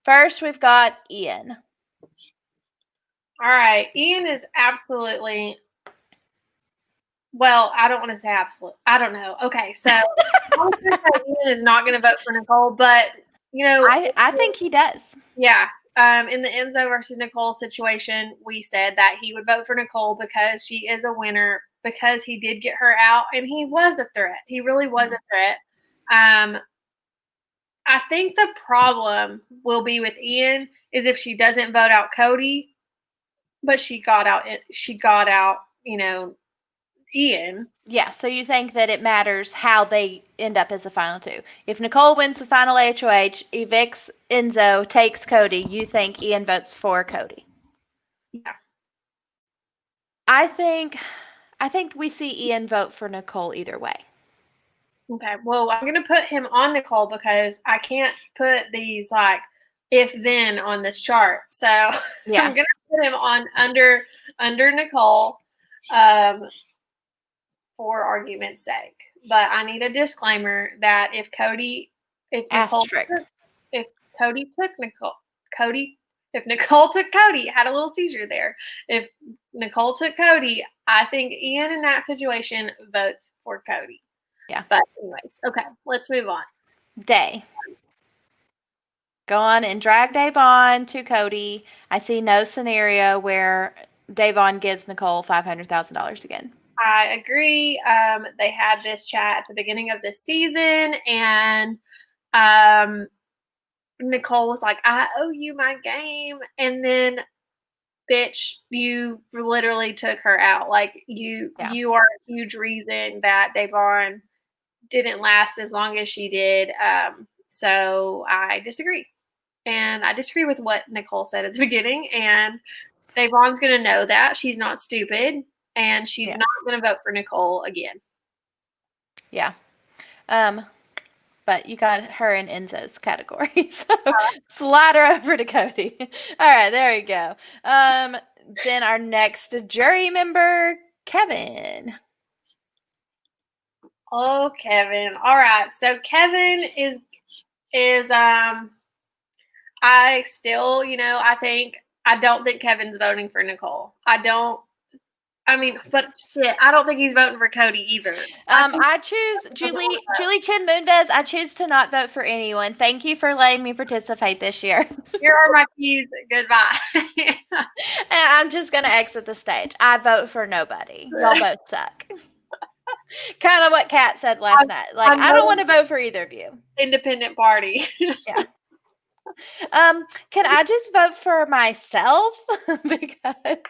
first we've got Ian. All right. Ian is absolutely, well, I don't want to say absolute. I don't know. Okay. So I was going to say Ian is not going to vote for Nicole, but, I think he does. Yeah. In the Enzo versus Nicole situation, we said that he would vote for Nicole because she is a winner, because he did get her out, and he was a threat. He really was a threat. I think the problem will be with Ian is if she doesn't vote out Cody, but she got out, Ian. Yeah, so you think that it matters how they end up as the final two. If Nicole wins the final HOH, evicts Enzo, takes Cody, you think Ian votes for Cody. Yeah. I think we see Ian vote for Nicole either way. Okay, well, I'm going to put him on Nicole because I can't put these, like, if-then on this chart. So yeah. I'm going to put him on under Nicole for argument's sake. But I need a disclaimer that if Nicole took Cody, had a little seizure there. If Nicole took Cody, I think Ian in that situation votes for Cody. Yeah. But anyways, okay, let's move on. Day. Go on and drag Davon to Cody. I see no scenario where Davon gives Nicole $500,000 again. I agree. They had this chat at the beginning of this season, and Nicole was like, I owe you my game. And then, bitch, you literally took her out. Like, you are a huge reason that Davon didn't last as long as she did. So I disagree. And I disagree with what Nicole said at the beginning. And Davon's going to know that. She's not stupid. And she's not going to vote for Nicole again. Yeah. But you got her in Enzo's category. So slide her over to Cody. All right, there we go. Then our next jury member, Kevin. Oh, Kevin. All right. So Kevin is I still, I don't think Kevin's voting for Nicole. But shit, I don't think he's voting for Cody either. I choose Julie Chin Moonves. I choose to not vote for anyone. Thank you for letting me participate this year. Here are my keys. Goodbye. And I'm just gonna exit the stage. I vote for nobody. Y'all both suck. Kind of what Kat said last night. Like, I don't want to vote for either of you. Independent party. Yeah. Can I just vote for myself? Because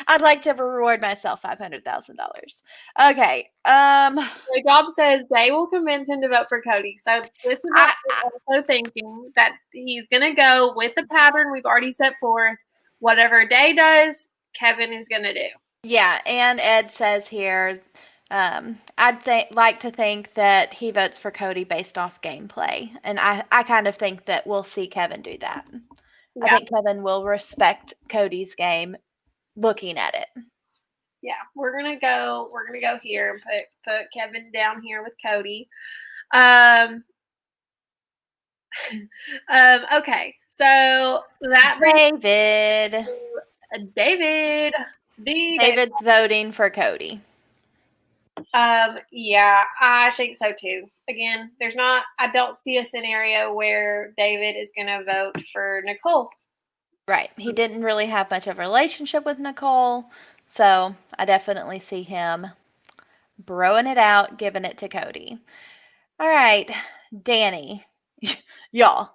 I'd like to reward myself $500,000. Okay. The job says they will convince him to vote for Cody. So this is what I'm also thinking, that he's gonna go with the pattern we've already set forth. Whatever Day does, Kevin is gonna do. Yeah, and Ed says here, I'd like to think that he votes for Cody based off gameplay. And I kind of think that we'll see Kevin do that. Yeah. I think Kevin will respect Cody's game looking at it. Yeah, we're gonna go here and put Kevin down here with Cody. Okay, so that David's voting for Cody. Yeah, I think so too. Again, I don't see a scenario where David is gonna vote for Nicole. Right. He didn't really have much of a relationship with Nicole, so I definitely see him broing it out, giving it to Cody. All right, Danny. Y'all,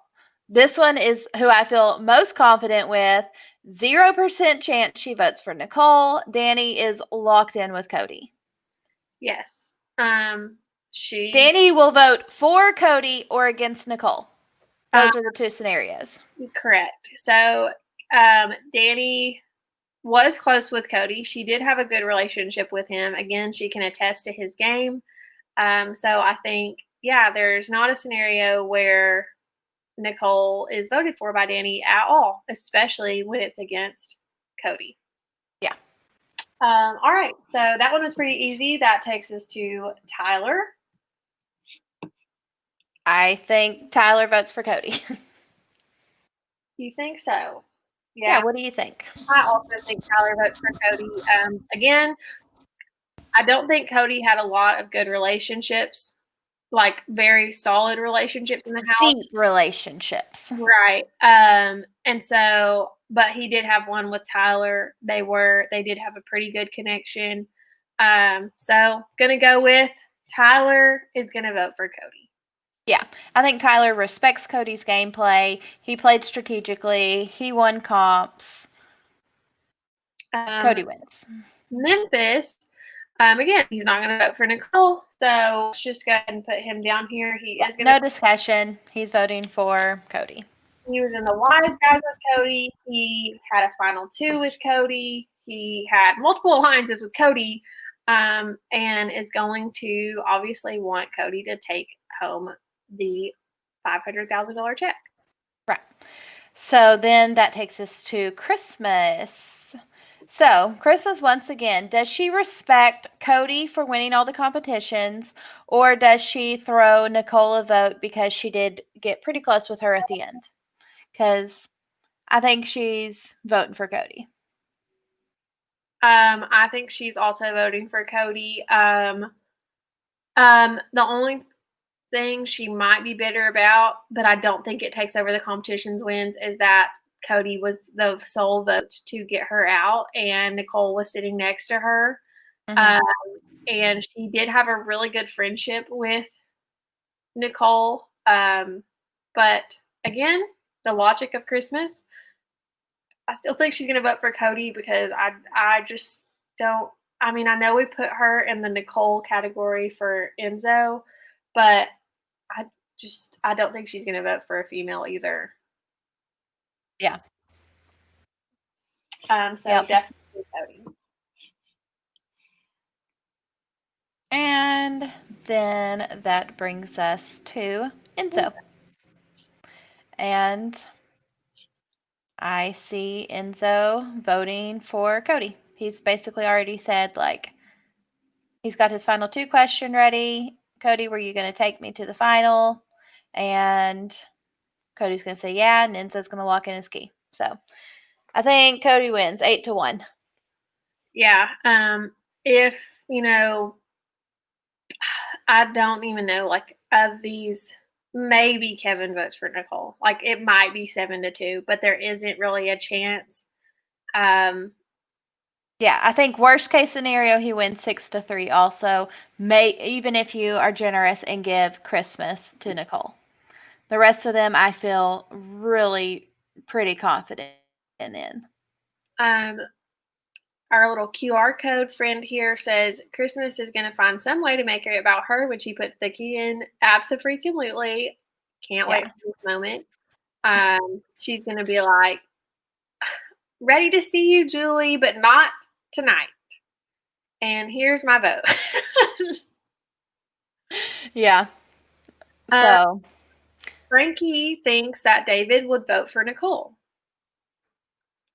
this one is who I feel most confident with. 0% chance she votes for Nicole. Danny is locked in with Cody. Yes. Danny will vote for Cody or against Nicole. Those are the two scenarios. Correct. So Danny was close with Cody. She did have a good relationship with him. Again, she can attest to his game. So I think, there's not a scenario where Nicole is voted for by Danny at all, especially when it's against Cody. Yeah. All right. So that one was pretty easy. That takes us to Tyler. I think Tyler votes for Cody. You think so? Yeah. What do you think? I also think Tyler votes for Cody. Again, I don't think Cody had a lot of good relationships, like very solid relationships in the house. Deep relationships. Right. And so, but he did have one with Tyler. They did have a pretty good connection. So gonna go with Tyler is gonna vote for Cody. Yeah, I think Tyler respects Cody's gameplay. He played strategically. He won comps. Cody wins. Memphis, again, he's not going to vote for Nicole, so let's just go ahead and put him down here. He is going to. No discussion. He's voting for Cody. He was in the Wise Guys with Cody. He had a final 2 with Cody. He had multiple alliances with Cody, and is going to obviously want Cody to take home the $500,000 check. Right. So then that takes us to Christmas. So Christmas, once again, does she respect Cody for winning all the competitions, or does she throw Nicole a vote because she did get pretty close with her at the end? Because I think she's voting for Cody. I think she's also voting for Cody. The only thing she might be bitter about, but I don't think it takes over the competition's wins, is that Cody was the sole vote to get her out, and Nicole was sitting next to her. Mm-hmm. And she did have a really good friendship with Nicole. But again, the logic of Christmas, I still think she's going to vote for Cody, because I just don't. I mean, I know we put her in the Nicole category for Enzo, but I don't think she's going to vote for a female either. Yeah. So definitely Cody. And then that brings us to Enzo. And I see Enzo voting for Cody. He's basically already said, like, he's got his final 2 question ready. Cody, were you going to take me to the final? And Cody's going to say yeah, and Enzo's going to lock in his key. So I think Cody wins 8-1. Yeah. If, I don't even know, like, of these, maybe Kevin votes for Nicole. Like, it might be 7-2, but there isn't really a chance. Yeah, I think worst case scenario, he wins 6-3 also, even if you are generous and give Christmas to Nicole. The rest of them, I feel really pretty confident in. Our little QR code friend here says Christmas is going to find some way to make it about her when she puts the key in. Abso-freaking-lutely. Can't wait for this moment. She's going to be like, ready to see you, Julie, but not tonight. And here's my vote. Yeah. So Frankie thinks that David would vote for Nicole.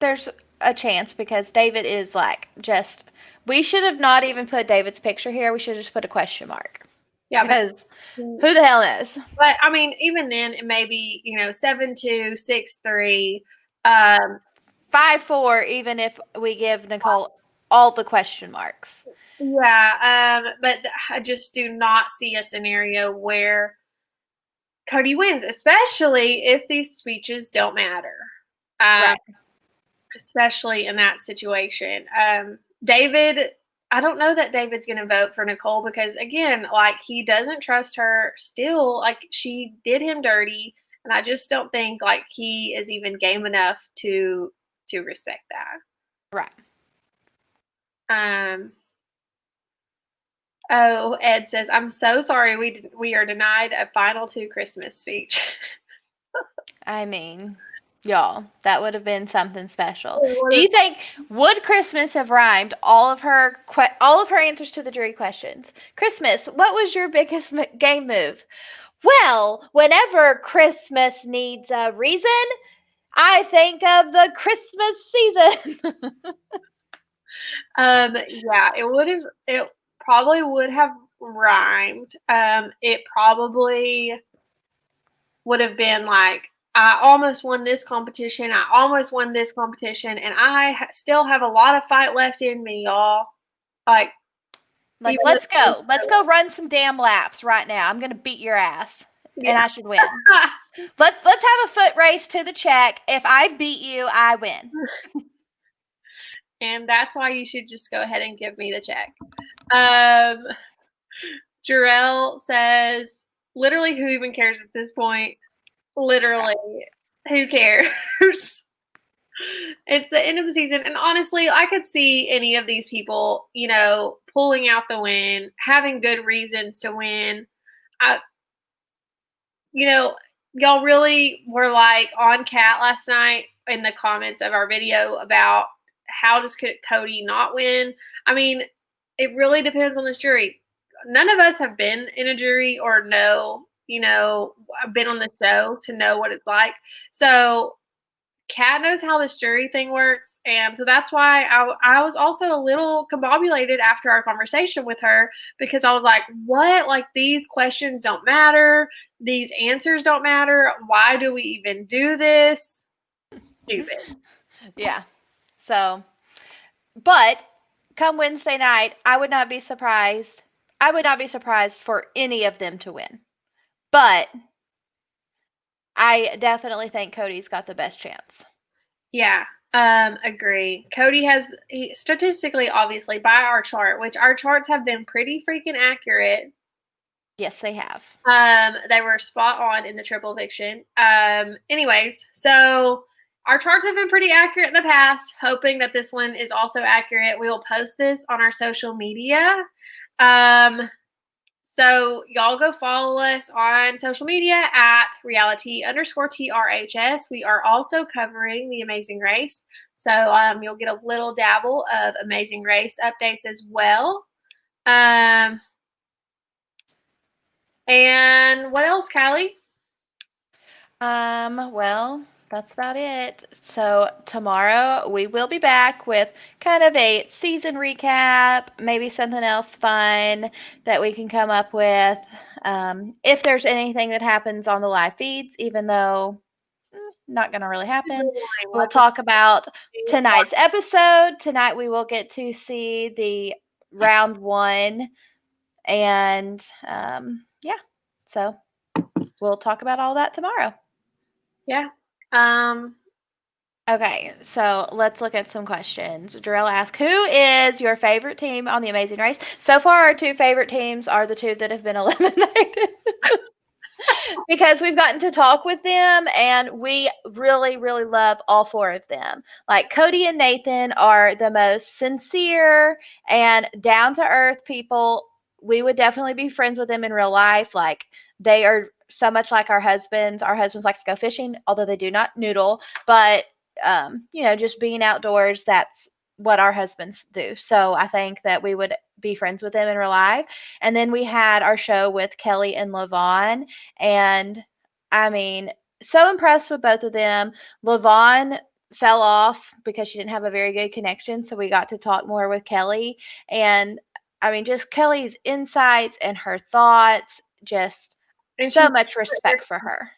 There's a chance because David is like just. We should have not even put David's picture here. We should have just put a question mark. Yeah, because who the hell knows? But I mean, even then, it may be 7-2, 6-3, 5-4. Even if we give Nicole all the question marks. Yeah, but I just do not see a scenario where Cody wins, especially if these speeches don't matter. Right. Especially in that situation. David, I don't know that David's going to vote for Nicole because, again, like, he doesn't trust her still. Like, she did him dirty, and I just don't think, like, he is even game enough to respect that. Right. Oh, Ed says, I'm so sorry we are denied a final 2 Christmas speech. I mean, y'all, that would have been something special. Do you think would Christmas have rhymed all of her answers to the jury questions? Christmas, what was your biggest game move? Well, whenever Christmas needs a reason, I think of the Christmas season. Yeah, it probably would have rhymed. It probably would have been like, I almost won this competition. I almost won this competition, and I still have a lot of fight left in me, y'all. Like let's go. Let's go run some damn laps right now. I'm gonna beat your ass, and I should win. Let's have a foot race to the check. If I beat you, I win. And that's why you should just go ahead and give me the check. Jarrell says, literally, who even cares at this point? Literally, who cares? It's the end of the season. And honestly, I could see any of these people, pulling out the win, having good reasons to win. Y'all really were like on Kat last night in the comments of our video about how does Cody not win? I mean, it really depends on this jury. None of us have been in a jury or know, been on the show to know what it's like. So Kat knows how this jury thing works. And so that's why I was also a little combobulated after our conversation with her because I was like, what? Like, these questions don't matter. These answers don't matter. Why do we even do this? Stupid. Yeah. So, but come Wednesday night, I would not be surprised. I would not be surprised for any of them to win. But I definitely think Cody's got the best chance. Yeah, agree. Cody has statistically, obviously, by our chart, which our charts have been pretty freaking accurate. Yes, they have. They were spot on in the triple eviction. Anyways, so our charts have been pretty accurate in the past, hoping that this one is also accurate. We will post this on our social media. So y'all go follow us on social media at reality_TRHS. We are also covering the Amazing Race. So you'll get a little dabble of Amazing Race updates as well. And what else, Kylie? Well, that's about it. So tomorrow we will be back with kind of a season recap, maybe something else fun that we can come up with. If there's anything that happens on the live feeds, even though not going to really happen, we'll talk about tonight's episode. Tonight we will get to see the round 1, and yeah, so we'll talk about all that tomorrow. Yeah. Okay, so let's look at some questions. Jarrell asked, who is your favorite team on The Amazing Race? So far, our 2 favorite teams are the 2 that have been eliminated. Because we've gotten to talk with them, and we really, really love all 4 of them. Like, Cody and Nathan are the most sincere and down-to-earth people. We would definitely be friends with them in real life. Like, they are so much like our husbands. Our husbands like to go fishing, although they do not noodle. But, just being outdoors, that's what our husbands do. So I think that we would be friends with them in real life. And then we had our show with Kelly and Lavon. And I mean, so impressed with both of them. Lavon fell off because she didn't have a very good connection. So we got to talk more with Kelly. And I mean, just Kelly's insights and her thoughts, just so much respect for her.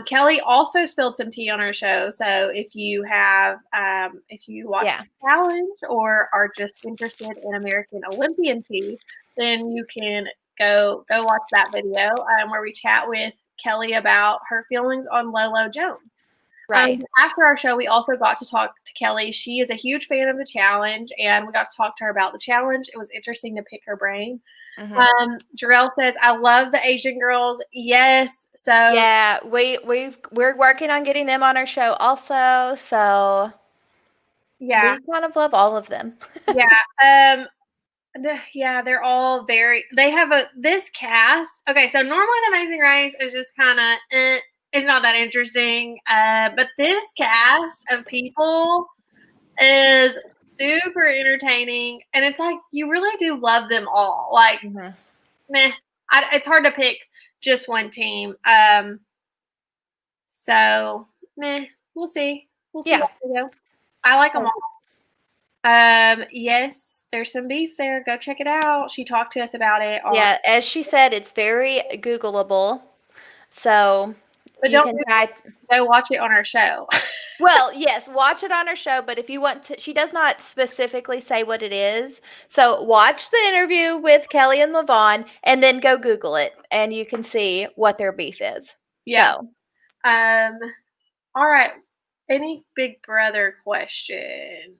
Kelly also spilled some tea on our show. So if you watch the challenge or are just interested in American Olympian tea, then you can go watch that video where we chat with Kelly about her feelings on Lolo Jones. Right. After our show, we also got to talk to Kelly. She is a huge fan of the challenge, and we got to talk to her about the challenge. It was interesting to pick her brain. Mm-hmm. Jarrell says, I love the Asian girls. Yes. So yeah, we're working on getting them on our show also. So yeah, we kind of love all of them. Yeah. Yeah, they're all they have this cast. Okay, so normally the Amazing Race is just kind of it's not that interesting. But this cast of people is super entertaining, and it's like you really do love them all. Like, meh, it's hard to pick just one team. So meh, we'll see. We'll see. Yeah. I like them all. Yes, there's some beef there. Go check it out. She talked to us about it. Yeah, as she said, it's very Googleable. So but you can go watch it on our show. Well, yes, watch it on our show, but if you want to, she does not specifically say what it is. So watch the interview with Kelly and Lavon and then go Google it and you can see what their beef is. Yeah. So. All right. Any Big Brother questions?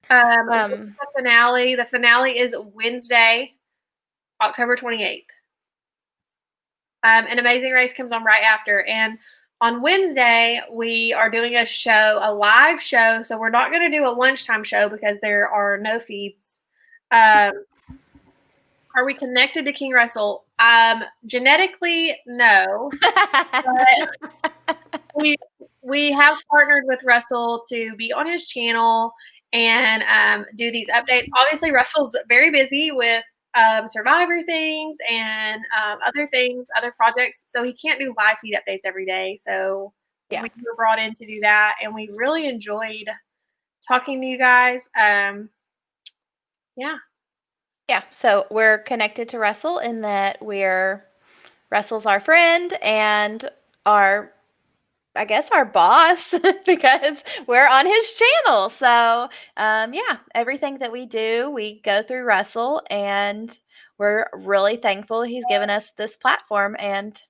The finale. The finale is Wednesday, October 28th. An Amazing Race comes on right after. And on Wednesday, we are doing a live show. So we're not going to do a lunchtime show because there are no feeds. Are we connected to King Russell? Genetically, no. But we have partnered with Russell to be on his channel and do these updates. Obviously, Russell's very busy with Survivor things and other projects. So he can't do live feed updates every day. So we were brought in to do that, and we really enjoyed talking to you guys. Yeah, so we're connected to Russell in that Russell's our friend and our boss because we're on his channel. So, everything that we do, we go through Russell, and we're really thankful he's given us this platform and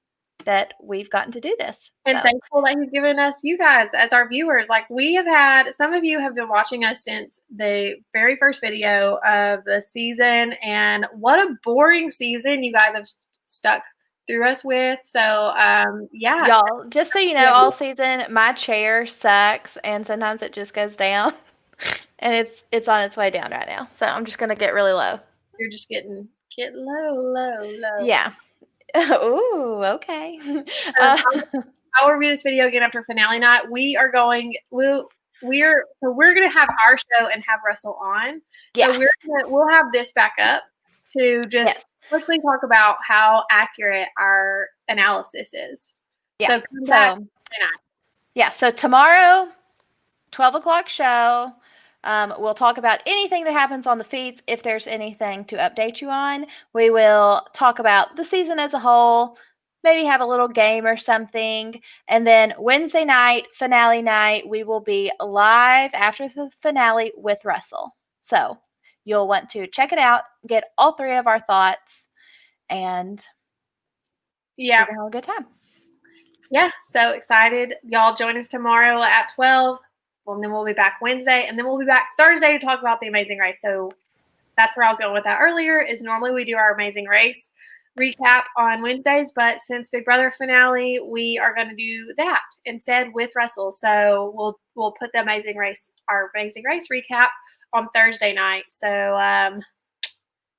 that we've gotten to do this. And thankful that he's given us you guys as our viewers. Like, we have had, some of you have been watching us since the very first video of the season, and what a boring season you guys have stuck through us with. So, y'all, just so you know, all season my chair sucks, and sometimes it just goes down, and it's on its way down right now. So I'm just gonna get really low. You're just getting Get low. Yeah. Ooh, okay. Um, I'll review this video again after finale night. We're gonna have our show and have Russell on. Yeah. So we'll have this back up to just Yes. quickly talk about how accurate our analysis is. Yeah. So come back So, tonight. yeah. So tomorrow, 12 o'clock show. We'll talk about anything that happens on the feeds. If there's anything to update you on, we will talk about the season as a whole, maybe have a little game or something. And then Wednesday night, finale night, we will be live after the finale with Russell. So you'll want to check it out, get all three of our thoughts, and Yeah. we're going to have a good time. Yeah, so excited. Y'all join us tomorrow at 12. Well, and then we'll be back Wednesday, and then we'll be back Thursday to talk about the Amazing Race. So that's where I was going with that earlier, is normally we do our Amazing Race recap on Wednesdays, but since Big Brother finale, we are going to do that instead with Russell. So we'll put our Amazing Race recap on Thursday night. So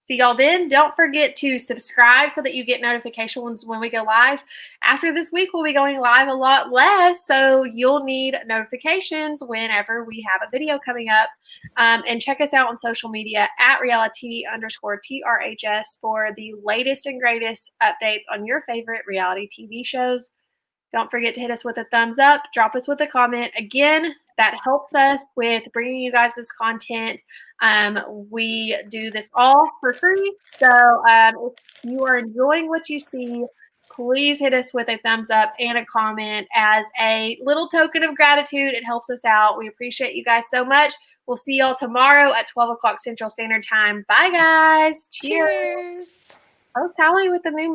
see y'all then. Don't forget to subscribe so that you get notifications when we go live. After this week, we'll be going live a lot less, so you'll need notifications whenever we have a video coming up. And check us out on social media at RealiTEA_TRHS for the latest and greatest updates on your favorite reality TV shows. Don't forget to hit us with a thumbs up. Drop us with a comment. Again, that helps us with bringing you guys this content. We do this all for free. So if you are enjoying what you see, please hit us with a thumbs up and a comment as a little token of gratitude. It helps us out. We appreciate you guys so much. We'll see y'all tomorrow at 12 o'clock Central Standard Time. Bye, guys. Cheers. Cheers. Oh, Callie with the new mug.